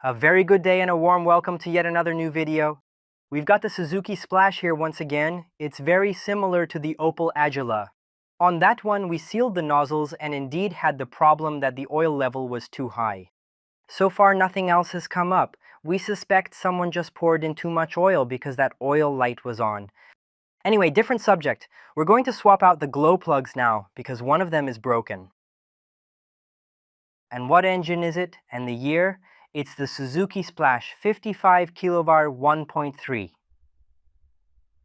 A very good day and a warm welcome to yet another new video. We've got the Suzuki Splash here once again. It's very similar to the Opel Agila. On that one, we sealed the nozzles and indeed had the problem that the oil level was too high. So far, nothing else has come up. We suspect someone just poured in too much oil because that oil light was on. Anyway, different subject. We're going to swap out the glow plugs now because one of them is broken. And what engine is it and the year? It's the Suzuki Splash 55 kW 1.3.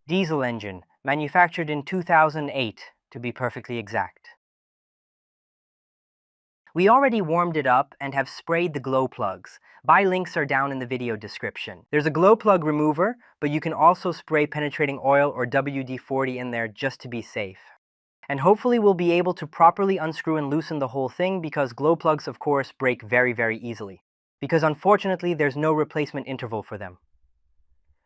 Diesel engine, manufactured in 2008, to be perfectly exact. We already warmed it up and have sprayed the glow plugs. Buy links are down in the video description. There's a glow plug remover, but you can also spray penetrating oil or WD-40 in there just to be safe. And hopefully we'll be able to properly unscrew and loosen the whole thing because glow plugs, of course, break very, very easily. Because unfortunately, there's no replacement interval for them.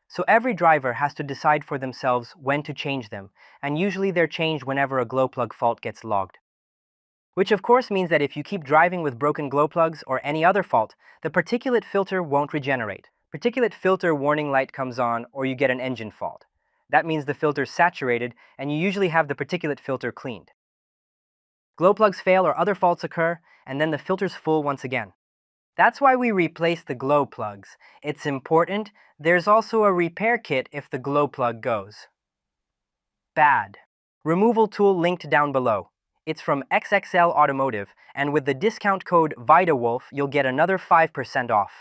So every driver has to decide for themselves when to change them, and usually they're changed whenever a glow plug fault gets logged. Which of course means that if you keep driving with broken glow plugs or any other fault, the particulate filter won't regenerate. Particulate filter warning light comes on or you get an engine fault. That means the filter's saturated and you usually have the particulate filter cleaned. Glow plugs fail or other faults occur, and then the filter's full once again. That's why we replace the glow plugs. It's important. There's also a repair kit if the glow plug goes bad. Removal tool linked down below. It's from XXL Automotive, and with the discount code VITAWOLF, you'll get another 5% off.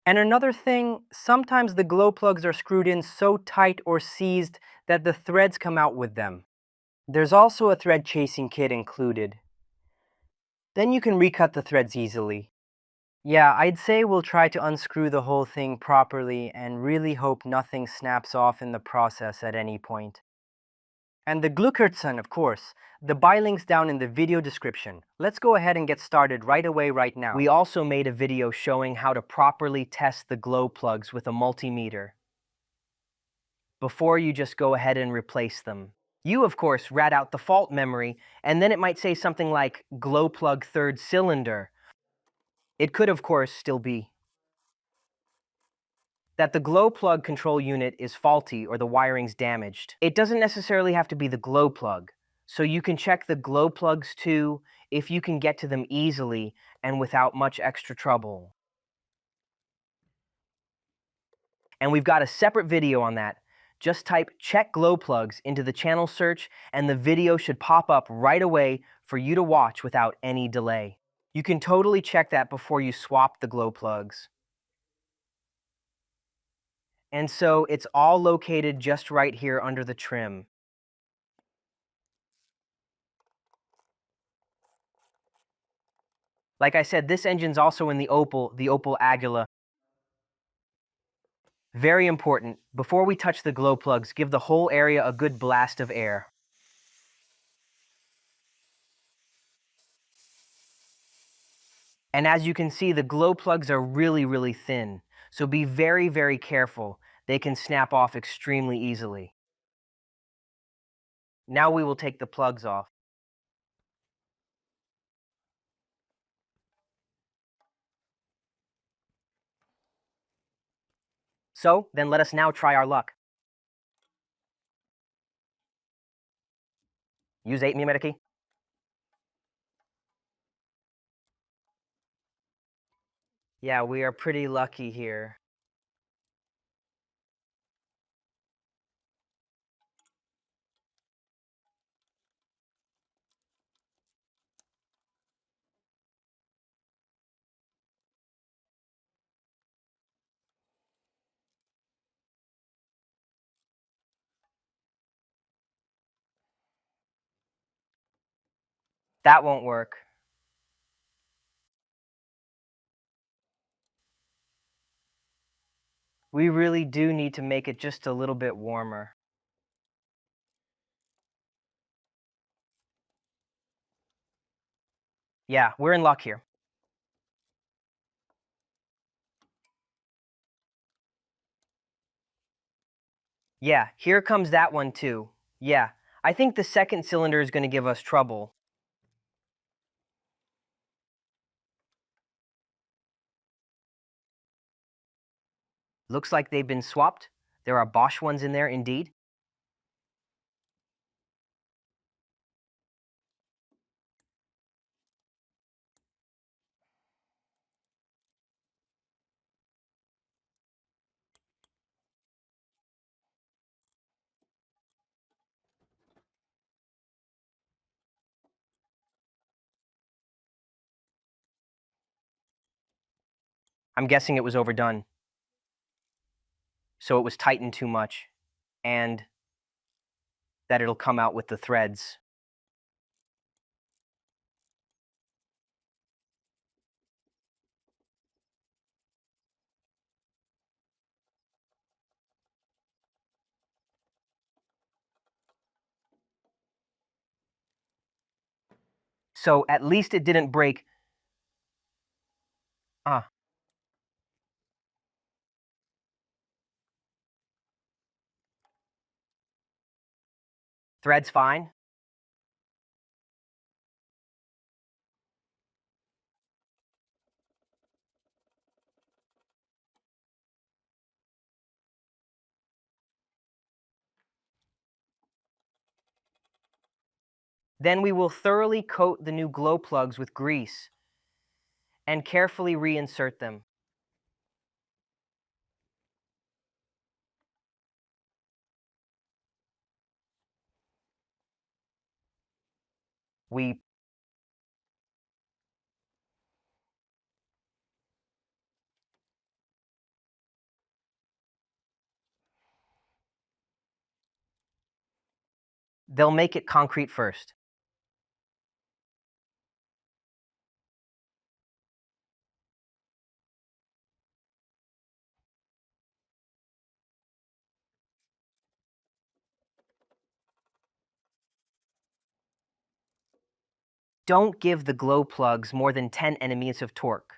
And another thing, sometimes the glow plugs are screwed in so tight or seized that the threads come out with them. There's also a thread chasing kit included. Then you can recut the threads easily. Yeah, I'd say we'll try to unscrew the whole thing properly and really hope nothing snaps off in the process at any point. And the Gluckertsen, of course. The buy link's down in the video description. Let's go ahead and get started right away right now. We also made a video showing how to properly test the glow plugs with a multimeter before you just go ahead and replace them. You, of course, read out the fault memory, and then it might say something like glow plug third cylinder. It could, of course, still be that the glow plug control unit is faulty or the wiring's damaged. It doesn't necessarily have to be the glow plug, so you can check the glow plugs too if you can get to them easily and without much extra trouble. And we've got a separate video on that. Just type check glow plugs into the channel search and the video should pop up right away for you to watch without any delay. You can totally check that before you swap the glow plugs. And so it's all located just right here under the trim. Like I said, this engine's also in the Opel Agila. Very important, before we touch the glow plugs, give the whole area a good blast of air. And as you can see, the glow plugs are really, really thin, so be very, very careful. They can snap off extremely easily. Now we will take the plugs off. So, then let us now try our luck. Use 8mm key. Yeah, we are pretty lucky here. That won't work. We really do need to make it just a little bit warmer. Yeah, we're in luck here. Yeah, here comes that one too. Yeah, I think the second cylinder is going to give us trouble. Looks like they've been swapped. There are Bosch ones in there indeed. I'm guessing it was overdone, so it was tightened too much, and that it'll come out with the threads. So at least it didn't break. Ah, threads fine. Then we will thoroughly coat the new glow plugs with grease and carefully reinsert them. We They'll make it concrete first. Don't give the glow plugs more than 10 newtons of torque.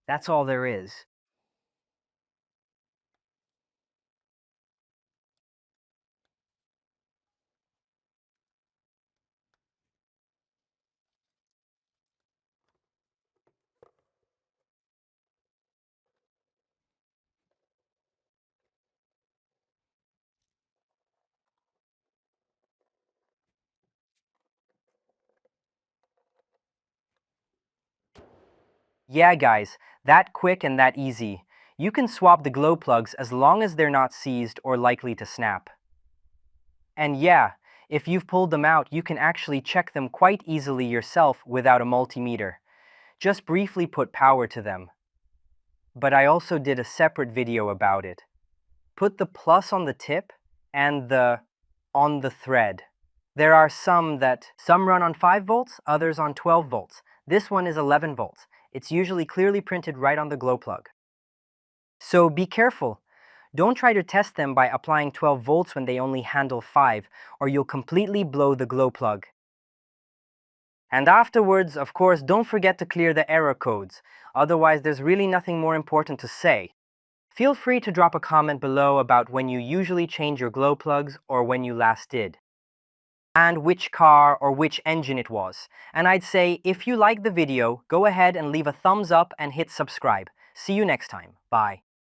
That's all there is. Yeah, guys, that quick and that easy. You can swap the glow plugs as long as they're not seized or likely to snap. And yeah, if you've pulled them out, you can actually check them quite easily yourself without a multimeter. Just briefly put power to them. But I also did a separate video about it. Put the plus on the tip and the on the thread. There are some run on 5 volts, others on 12 volts. This one is 11 volts. It's usually clearly printed right on the glow plug. So be careful. Don't try to test them by applying 12 volts when they only handle 5, or you'll completely blow the glow plug. And afterwards, of course, don't forget to clear the error codes. Otherwise, there's really nothing more important to say. Feel free to drop a comment below about when you usually change your glow plugs or when you last did, and which car or which engine it was. And I'd say, if you like the video, go ahead and leave a thumbs up and hit subscribe. See you next time. Bye.